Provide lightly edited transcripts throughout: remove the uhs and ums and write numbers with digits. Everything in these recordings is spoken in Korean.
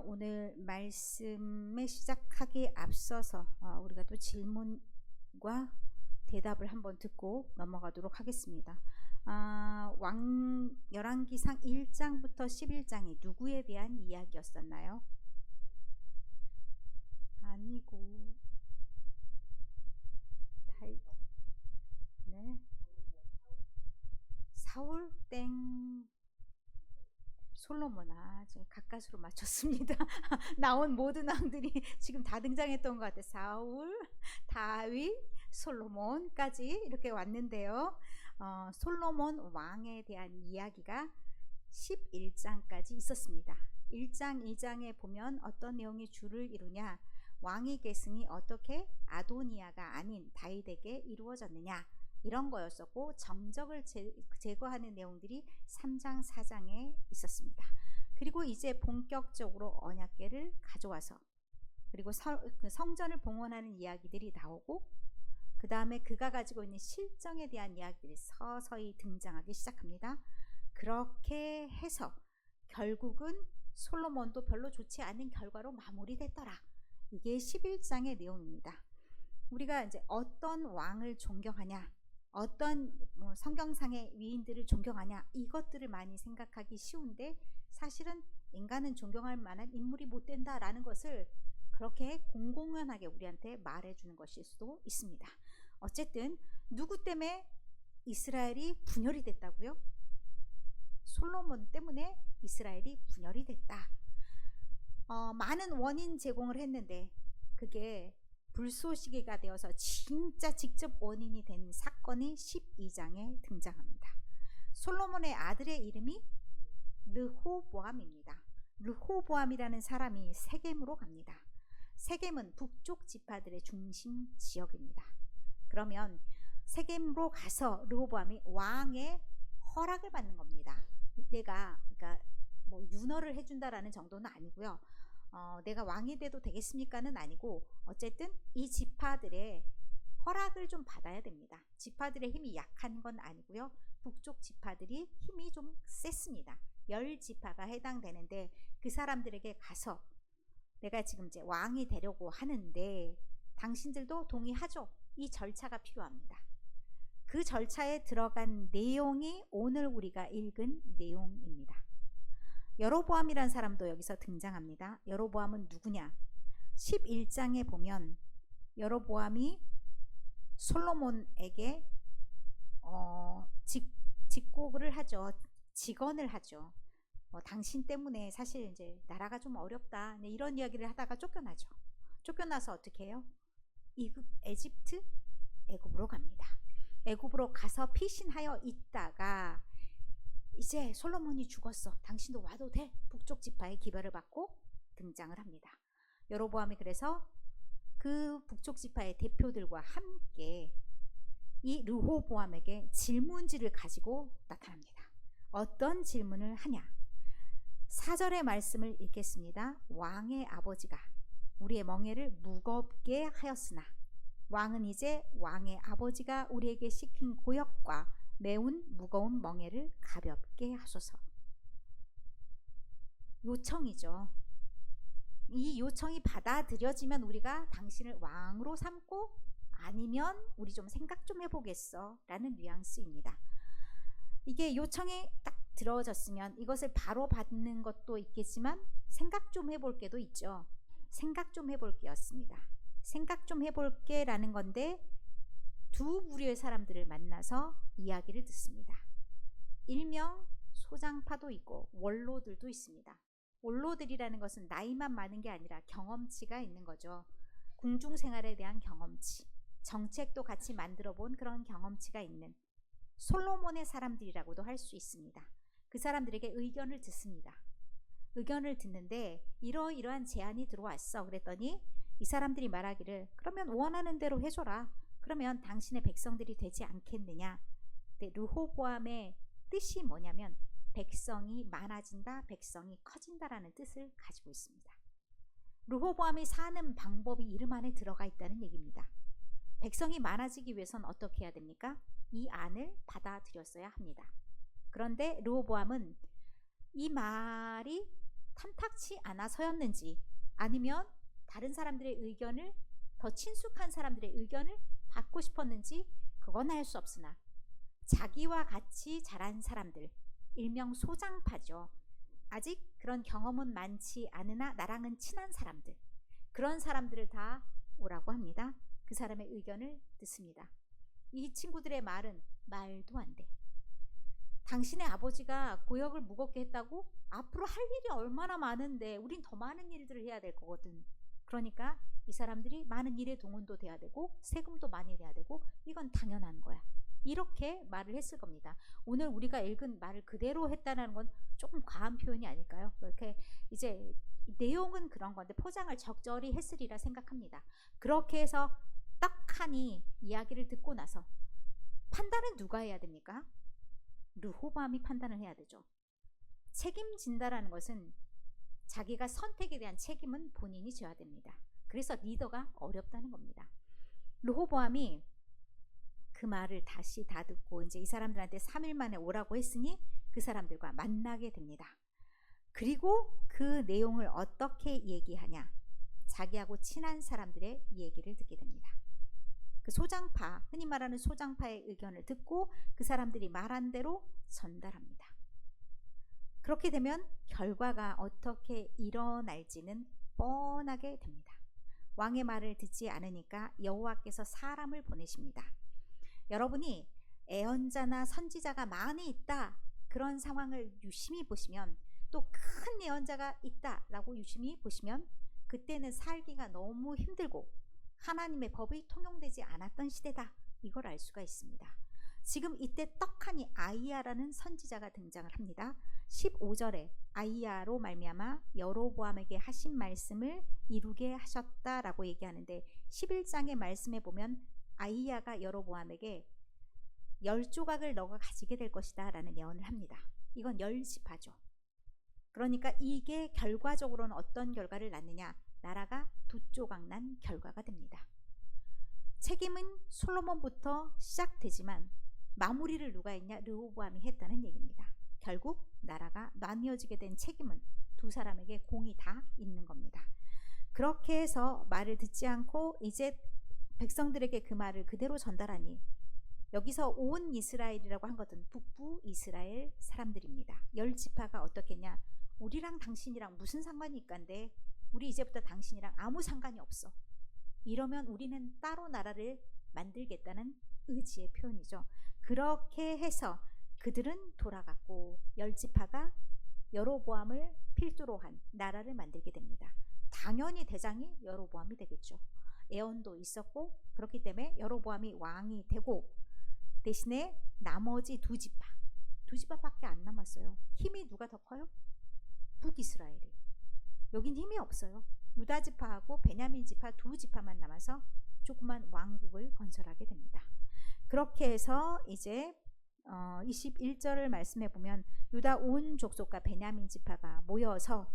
오늘 말씀을 시작하기에 앞서서 우리가 또 질문과 대답을 한번 듣고 넘어가도록 하겠습니다. 열왕기상 1장부터 11장이 누구에 대한 이야기였었나요? 아니고 네. 사울 땡 솔로몬. 제가 가까스로 맞췄습니다. 나온 모든 왕들이 지금 다 등장했던 것 같아요. 사울, 다윗, 솔로몬까지 이렇게 왔는데요. 솔로몬 왕에 대한 이야기가 11장까지 있었습니다. 1장, 2장에 보면 어떤 내용이 주를 이루냐, 왕위 계승이 어떻게 아도니아가 아닌 다윗에게 이루어졌느냐, 이런 거였었고, 정적을 제거하는 내용들이 3장, 4장에 있었습니다. 그리고 이제 본격적으로 언약궤를 가져와서, 그리고 성전을 봉헌하는 이야기들이 나오고, 그 다음에 그가 가지고 있는 실정에 대한 이야기들이 서서히 등장하기 시작합니다. 그렇게 해서 결국은 솔로몬도 별로 좋지 않은 결과로 마무리됐더라. 이게 11장의 내용입니다. 우리가 이제 어떤 왕을 존경하냐, 어떤 성경상의 위인들을 존경하냐, 이것들을 많이 생각하기 쉬운데, 사실은 인간은 존경할 만한 인물이 못 된다라는 것을 그렇게 공공연하게 우리한테 말해주는 것일 수도 있습니다. 어쨌든 누구 때문에 이스라엘이 분열이 됐다고요? 솔로몬 때문에 이스라엘이 분열이 됐다. 많은 원인 제공을 했는데 그게 불쏘시개가 되어서 진짜 직접 원인이 된 사건이 12장에 등장합니다. 솔로몬의 아들의 이름이 르호보암입니다. 르호보암이라는 사람이 세겜으로 갑니다. 세겜은 북쪽 지파들의 중심 지역입니다. 그러면 세겜으로 가서 르호보암이 왕의 허락을 받는 겁니다. 내가 그러니까 윤허를 해준다라는 정도는 아니고요. 내가 왕이 돼도 되겠습니까는 아니고, 어쨌든 이 지파들의 허락을 좀 받아야 됩니다. 지파들의 힘이 약한 건 아니고요. 북쪽 지파들이 힘이 좀 셌습니다. 10지파가 해당되는데 그 사람들에게 가서 내가 지금 이제 왕이 되려고 하는데 당신들도 동의하죠? 이 절차가 필요합니다. 그 절차에 들어간 내용이 오늘 우리가 읽은 내용입니다. 여로보암이라는 사람도 여기서 등장합니다. 여로보암은 누구냐? 11장에 보면 여로보암이 솔로몬에게 직고를 하죠. 직언을 하죠. 당신 때문에 사실 이제 나라가 좀 어렵다, 이런 이야기를 하다가 쫓겨나죠. 쫓겨나서 어떻게 해요? 애굽으로 갑니다. 애굽으로 가서 피신하여 있다가 이제 솔로몬이 죽었어, 당신도 와도 돼, 북쪽 지파의 기별을 받고 등장을 합니다. 여로보암이 그래서 그 북쪽 지파의 대표들과 함께 이 르호보암에게 질문지를 가지고 나타납니다. 어떤 질문을 하냐? 4절의 말씀을 읽겠습니다. 왕의 아버지가 우리의 멍에를 무겁게 하였으나 왕은 이제 왕의 아버지가 우리에게 시킨 고역과 매운 무거운 멍에를 가볍게 하소서. 요청이죠. 이 요청이 받아들여지면 우리가 당신을 왕으로 삼고, 아니면 우리 좀 생각 좀 해보겠어 라는 뉘앙스입니다. 이게 요청이 딱 들어졌으면 이것을 바로 받는 것도 있겠지만 생각 좀 해볼게도 있죠. 생각 좀 해볼게였습니다. 생각 좀 해볼게 라는 건데, 두 부류의 사람들을 만나서 이야기를 듣습니다. 일명 소장파도 있고 원로들도 있습니다. 원로들이라는 것은 나이만 많은 게 아니라 경험치가 있는 거죠. 궁중생활에 대한 경험치, 정책도 같이 만들어 본 그런 경험치가 있는 솔로몬의 사람들이라고도 할 수 있습니다. 그 사람들에게 의견을 듣습니다. 의견을 듣는데 이러이러한 제안이 들어왔어. 그랬더니 이 사람들이 말하기를, 그러면 원하는 대로 해줘라. 그러면 당신의 백성들이 되지 않겠느냐. 근데 르호보암의 뜻이 뭐냐면 백성이 많아진다, 백성이 커진다라는 뜻을 가지고 있습니다. 르호보암이 사는 방법이 이름 안에 들어가 있다는 얘기입니다. 백성이 많아지기 위해서는 어떻게 해야 됩니까? 이 안을 받아들였어야 합니다. 그런데 르호보암은 이 말이 탐탁치 않아서였는지 아니면 다른 사람들의 의견을, 더 친숙한 사람들의 의견을 받고 싶었는지 그건 알 수 없으나 자기와 같이 자란 사람들, 일명 소장파죠. 아직 그런 경험은 많지 않으나 나랑은 친한 사람들, 그런 사람들을 다 오라고 합니다. 그 사람의 의견을 듣습니다. 이 친구들의 말은 말도 안 돼. 당신의 아버지가 고역을 무겁게 했다고? 앞으로 할 일이 얼마나 많은데 우린 더 많은 일들을 해야 될 거거든. 그러니까 이 사람들이 많은 일에 동원도 돼야 되고 세금도 많이 내야 되고 이건 당연한 거야. 이렇게 말을 했을 겁니다. 오늘 우리가 읽은 말을 그대로 했다는 건 조금 과한 표현이 아닐까요? 그렇게 이제 내용은 그런 건데 포장을 적절히 했으리라 생각합니다. 그렇게 해서 떡하니 이야기를 듣고 나서 판단은 누가 해야 됩니까? 르호보암이 판단을 해야 되죠. 책임진다라는 것은 자기가 선택에 대한 책임은 본인이 져야 됩니다. 그래서 리더가 어렵다는 겁니다. 르호보암이 그 말을 다시 다 듣고 이제 이 사람들한테 3일 만에 오라고 했으니 그 사람들과 만나게 됩니다. 그리고 그 내용을 어떻게 얘기하냐? 자기하고 친한 사람들의 얘기를 듣게 됩니다. 그 소장파, 흔히 말하는 소장파의 의견을 듣고 그 사람들이 말한 대로 전달합니다. 그렇게 되면 결과가 어떻게 일어날지는 뻔하게 됩니다. 왕의 말을 듣지 않으니까 여호와께서 사람을 보내십니다. 여러분이 예언자나 선지자가 많이 있다, 그런 상황을 유심히 보시면, 또 큰 예언자가 있다라고 유심히 보시면 그때는 살기가 너무 힘들고 하나님의 법이 통용되지 않았던 시대다, 이걸 알 수가 있습니다. 지금 이때 떡하니 아이야라는 선지자가 등장을 합니다. 15절에 아이야로 말미암아 여로보암에게 하신 말씀을 이루게 하셨다라고 얘기하는데 11장의 말씀에 보면 아이야가 여로보암에게 10조각을 너가 가지게 될 것이다 라는 예언을 합니다. 이건 10지파죠. 그러니까 이게 결과적으로는 어떤 결과를 낳느냐? 나라가 2조각 난 결과가 됩니다. 책임은 솔로몬부터 시작되지만 마무리를 누가 했냐? 르호보암이 했다는 얘기입니다. 결국 나라가 나뉘어지게 된 책임은 두 사람에게 공이 다 있는 겁니다. 그렇게 해서 말을 듣지 않고 이제 백성들에게 그 말을 그대로 전달하니, 여기서 온 이스라엘이라고 한 것은 북부 이스라엘 사람들입니다. 10지파가 어떻겠냐? 우리랑 당신이랑 무슨 상관이 있간데, 우리 이제부터 당신이랑 아무 상관이 없어. 이러면 우리는 따로 나라를 만들겠다는 의지의 표현이죠. 그렇게 해서 그들은 돌아갔고 10지파가 여로보암을 필두로 한 나라를 만들게 됩니다. 당연히 대장이 여로보암이 되겠죠. 예언도 있었고 그렇기 때문에 여로보암이 왕이 되고, 대신에 나머지 2지파밖에 안 남았어요. 힘이 누가 더 커요? 북이스라엘이. 여긴 힘이 없어요. 유다지파하고 베냐민지파 2지파만 남아서 조그만 왕국을 건설하게 됩니다. 그렇게 해서 이제 21절을 말씀해 보면 유다 온 족속과 베냐민 지파가 모여서,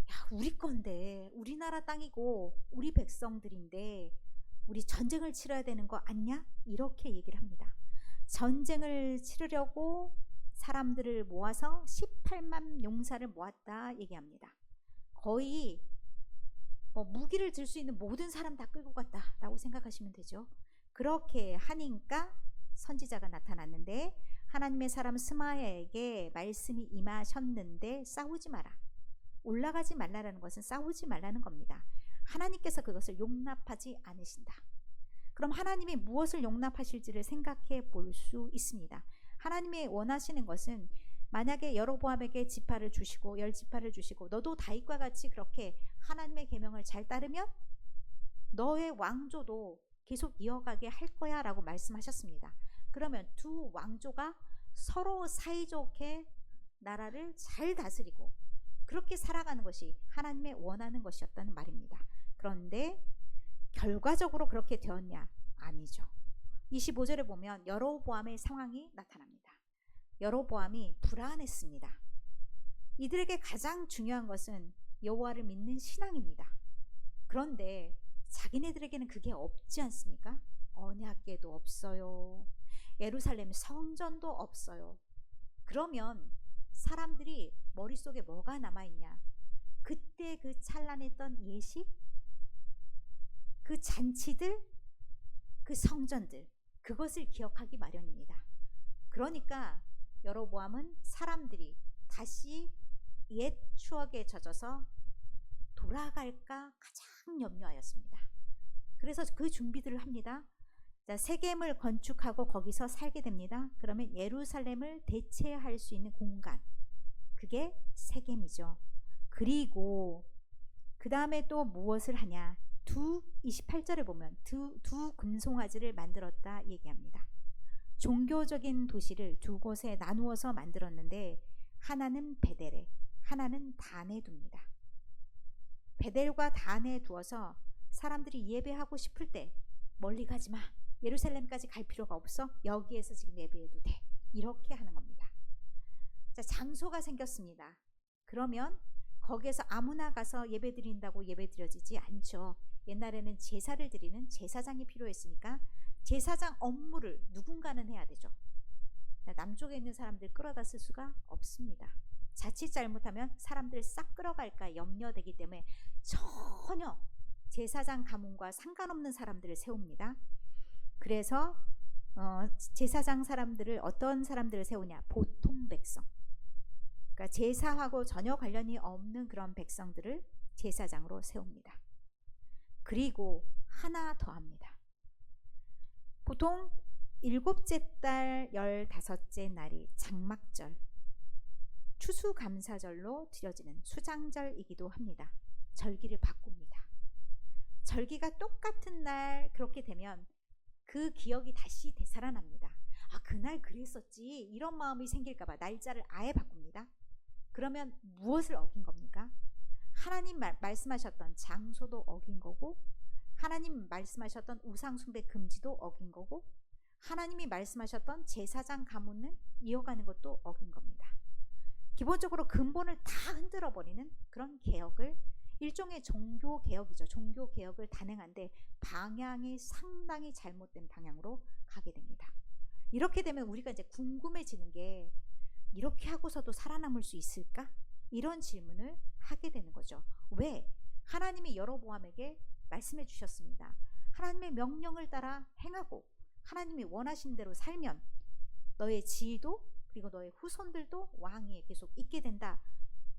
야, 우리 건데, 우리나라 땅이고 우리 백성들인데 우리 전쟁을 치러야 되는 거 아니냐? 이렇게 얘기를 합니다. 전쟁을 치르려고 사람들을 모아서 18만 용사를 모았다 얘기합니다. 거의 무기를 들 수 있는 모든 사람 다 끌고 갔다라고 생각하시면 되죠. 그렇게 하니까 선지자가 나타났는데, 하나님의 사람 스마야에게 말씀이 임하셨는데 싸우지 마라. 올라가지 말라라는 것은 싸우지 말라는 겁니다. 하나님께서 그것을 용납하지 않으신다. 그럼 하나님이 무엇을 용납하실지를 생각해 볼 수 있습니다. 하나님이 원하시는 것은, 만약에 여로보암에게 지파를 주시고 10지파를 주시고 너도 다윗과 같이 그렇게 하나님의 계명을 잘 따르면 너의 왕조도 계속 이어가게 할 거야 라고 말씀하셨습니다. 그러면 두 왕조가 서로 사이좋게 나라를 잘 다스리고 그렇게 살아가는 것이 하나님의 원하는 것이었다는 말입니다. 그런데 결과적으로 그렇게 되었냐? 아니죠. 25절에 보면 여로보암의 상황이 나타납니다. 여로보암이 불안했습니다. 이들에게 가장 중요한 것은 여호와를 믿는 신앙입니다. 그런데 자기네들에게는 그게 없지 않습니까? 언약궤도 없어요. 예루살렘 성전도 없어요. 그러면 사람들이 머릿속에 뭐가 남아있냐? 하늘의 그 찬란했던 예식, 그 잔치들, 그 성전들, 그것을 기억하기 마련입니다. 그러니까 여로보암은 사람들이 다시 옛 추억에 젖어서 돌아갈까 가장 염려하였습니다. 그래서 그 준비들을 합니다. 자, 세겜을 건축하고 거기서 살게 됩니다. 그러면 예루살렘을 대체할 수 있는 공간, 그게 세겜이죠. 그리고 그 다음에 또 무엇을 하냐? 28절에 보면 두 금송아지를 만들었다 얘기합니다. 종교적인 도시를 두 곳에 나누어서 만들었는데 하나는 베델에, 하나는 단에 둡니다. 베델과 단에 두어서 사람들이 예배하고 싶을 때 멀리 가지 마, 예루살렘까지 갈 필요가 없어, 여기에서 지금 예배해도 돼, 이렇게 하는 겁니다. 자, 장소가 생겼습니다. 그러면 거기에서 아무나 가서 예배 드린다고 예배 드려지지 않죠. 옛날에는 제사를 드리는 제사장이 필요했으니까 제사장 업무를 누군가는 해야 되죠. 남쪽에 있는 사람들 끌어다 쓸 수가 없습니다. 자칫 잘못하면 사람들 싹 끌어갈까 염려되기 때문에 전혀 제사장 가문과 상관없는 사람들을 세웁니다. 그래서 제사장 사람들을, 어떤 사람들을 세우냐? 보통 백성, 그러니까 제사하고 전혀 관련이 없는 그런 백성들을 제사장으로 세웁니다. 그리고 하나 더 합니다. 보통 7째 달 15째 날이 장막절, 추수감사절로 드려지는 수장절이기도 합니다. 절기를 바꿉니다. 절기가 똑같은 날 그렇게 되면 그 기억이 다시 되살아납니다. 아, 그날 그랬었지, 이런 마음이 생길까봐 날짜를 아예 바꿉니다. 그러면 무엇을 어긴 겁니까? 하나님 말씀하셨던 장소도 어긴 거고, 하나님 말씀하셨던 우상숭배 금지도 어긴 거고, 하나님이 말씀하셨던 제사장 가문은 이어가는 것도 어긴 겁니다. 기본적으로 근본을 다 흔들어 버리는 그런 개혁을, 일종의 종교 개혁이죠. 종교 개혁을 단행한데 방향이 상당히 잘못된 방향으로 가게 됩니다. 이렇게 되면 우리가 이제 궁금해지는 게, 이렇게 하고서도 살아남을 수 있을까? 이런 질문을 하게 되는 거죠. 왜? 하나님이 여로보암에게 말씀해 주셨습니다. 하나님의 명령을 따라 행하고 하나님이 원하신 대로 살면 너의 지위도 그리고 너의 후손들도 왕위에 계속 있게 된다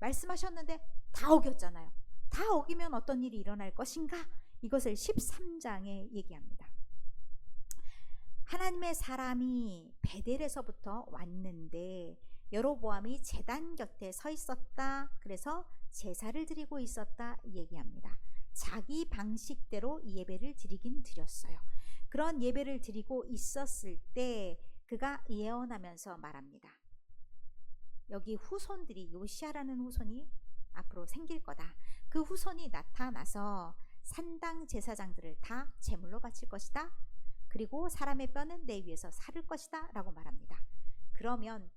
말씀하셨는데 다 어겼잖아요. 다 어기면 어떤 일이 일어날 것인가? 이것을 13장에 얘기합니다. 하나님의 사람이 베델에서부터 왔는데 여로보암이 제단 곁에 서 있었다. 그래서 제사를 드리고 있었다 얘기합니다. 자기 방식대로 예배를 드리긴 드렸어요. 그런 예배를 드리고 있었을 때 그가 예언하면서 말합니다. 여기 후손들이, 요시아라는 후손이 앞으로 생길 거다. 그 후손이 나타나서 산당 제사장들을 다 제물로 바칠 것이다. 그리고 사람의 뼈는 내 위에서 사를 것이다 라고 말합니다. 그러면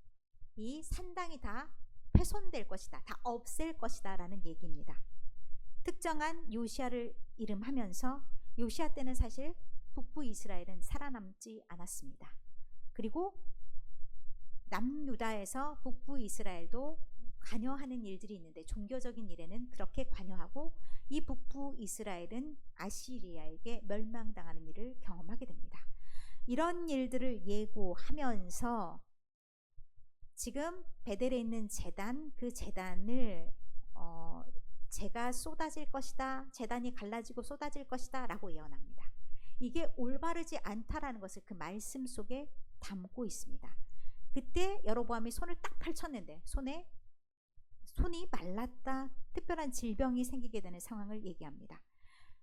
이 산당이 다 훼손될 것이다, 다 없앨 것이다 라는 얘기입니다. 특정한 요시아를 이름하면서, 요시아 때는 사실 북부 이스라엘은 살아남지 않았습니다. 그리고 남유다에서 북부 이스라엘도 관여하는 일들이 있는데 종교적인 일에는 그렇게 관여하고, 이 북부 이스라엘은 아시리아에게 멸망당하는 일을 경험하게 됩니다. 이런 일들을 예고하면서 지금 베델에 있는 제단, 그 제단을 재가 쏟아질 것이다, 제단이 갈라지고 쏟아질 것이다 라고 예언합니다. 이게 올바르지 않다라는 것을 그 말씀 속에 담고 있습니다. 그때 여로보암이 손을 딱 펼쳤는데 손이 말랐다, 특별한 질병이 생기게 되는 상황을 얘기합니다.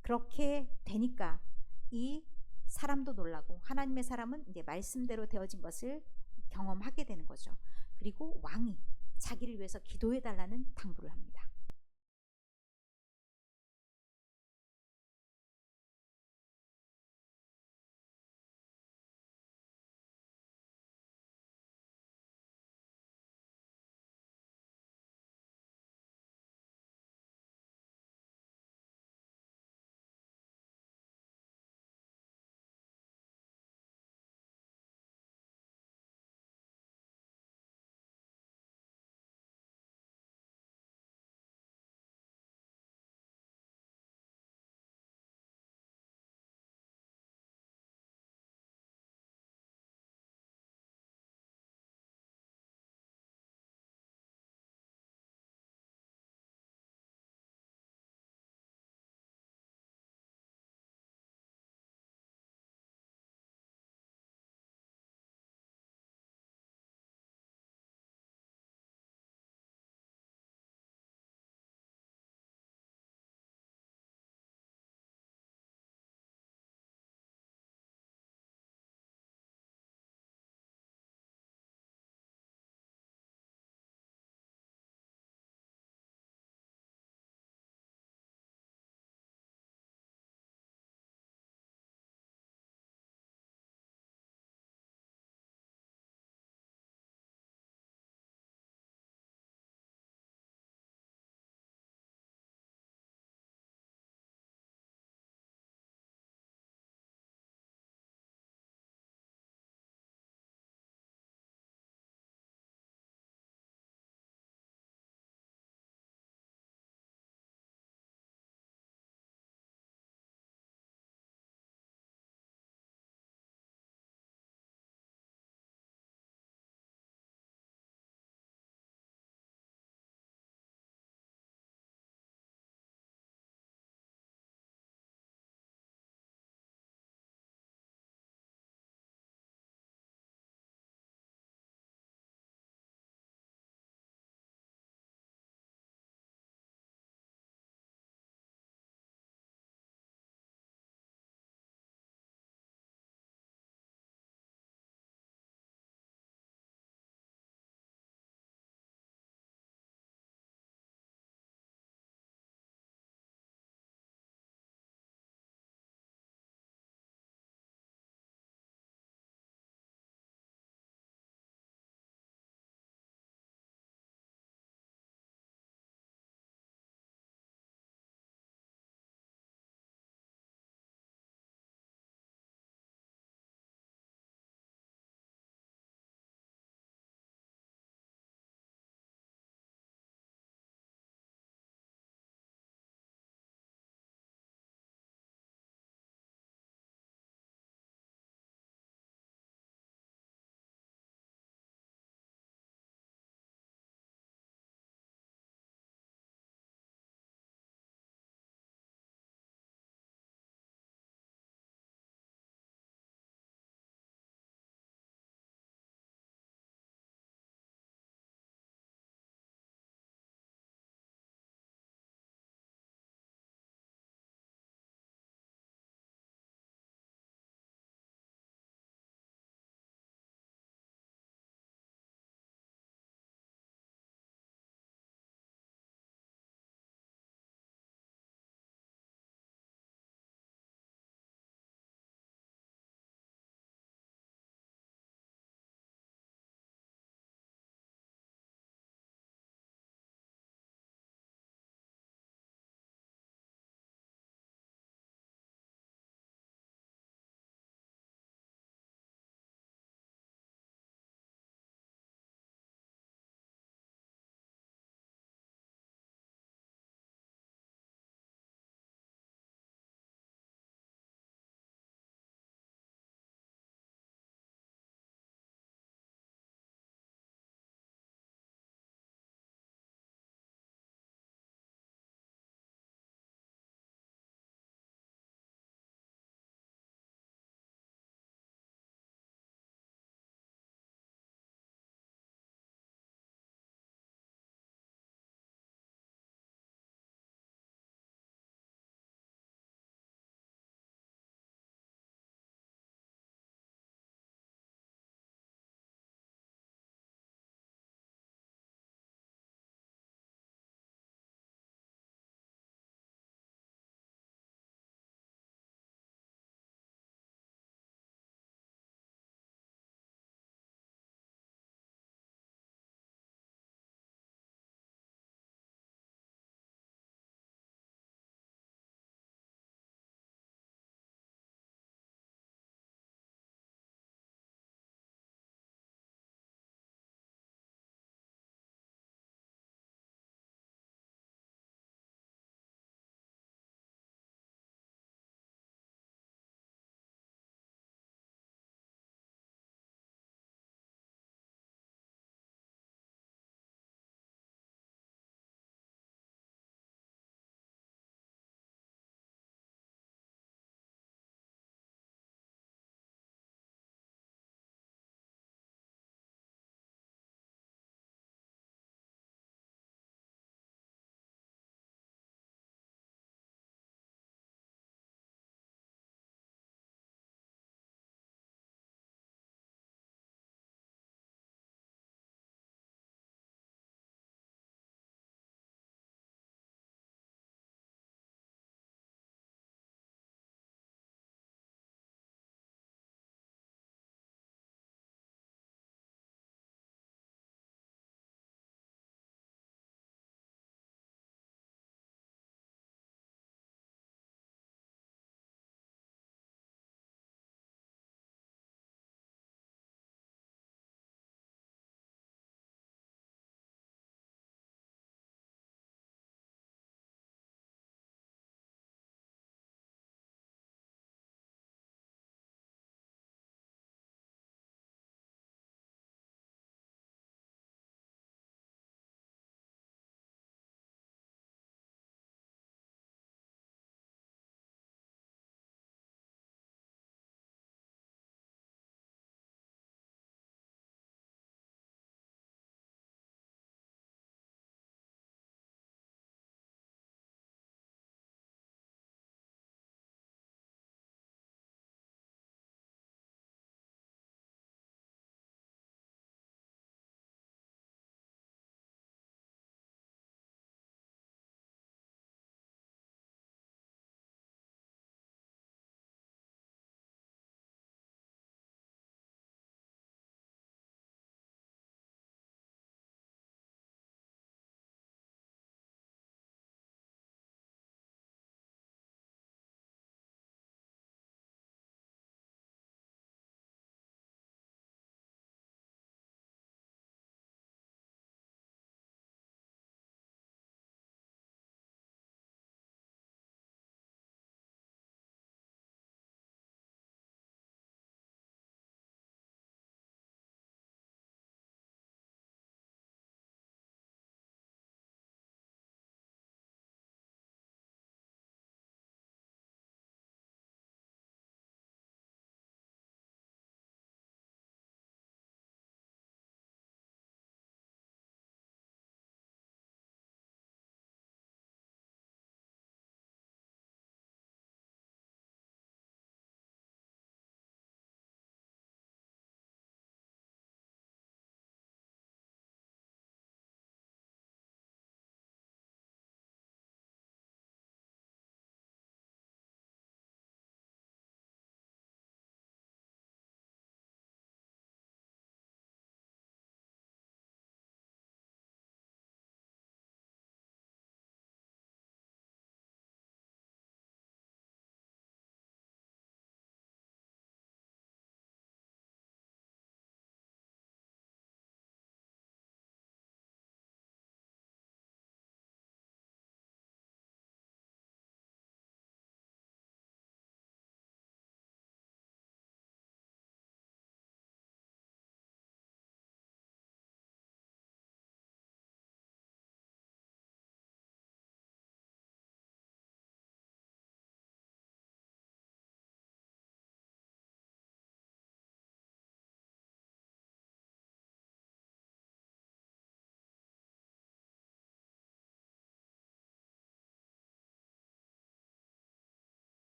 그렇게 되니까 이 사람도 놀라고 하나님의 사람은 이제 말씀대로 되어진 것을 경험하게 되는 거죠. 그리고 왕이 자기를 위해서 기도해 달라는 당부를 합니다.